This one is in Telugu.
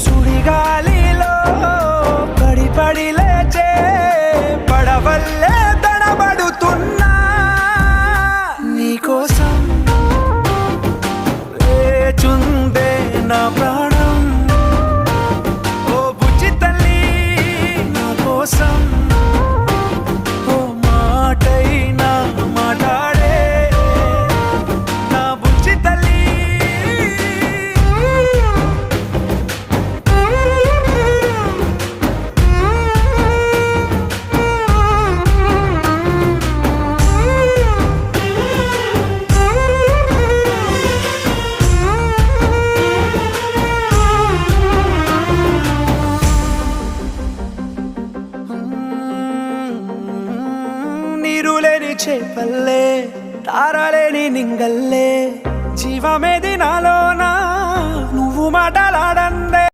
సుడిగాలిలో పడి పడి లేచే పడవల్లే తడబడుతున్నా నీకోసం వేచుందే నా ప్రాణం. ఓ బుజ్జి తల్లి నా కోసం ఓ మాటైనా మాట్లాడే నా బుజ్జి తల్లి. నీరులేని చేపల్లే తారలేని నింగల్లే జీవమేది నాలోనా